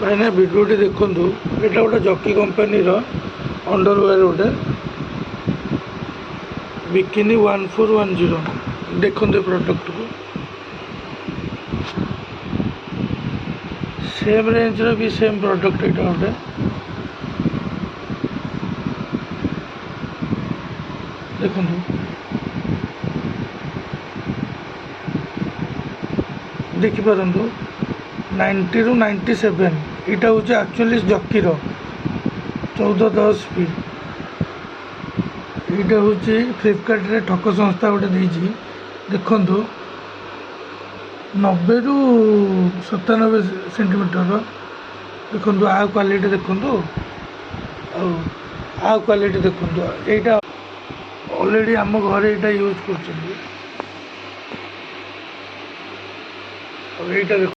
भाईना भिडियोटी देखु यहाँ गोटे जकी कंपनी अंडरवेयर गोटे बिकिनी 1410 देखु प्रोडक्ट को सेम रेंज भी सेम प्रोडक्ट यहाँ गोटे देखु देखिपार 90 ରୁ 97 यहाँ हूँ एक्चुअली जकीर 1410 पी यहाँ हूँ फ्लिपकार्ट रे ठक संस्था गोटे देखु 90 ରୁ 97 सेंटीमीटर देखु आ क्वालिटी देखु आ क्वालिटी देखु यहाँ ऑलरेडी आम घरे यहाँ यूज कर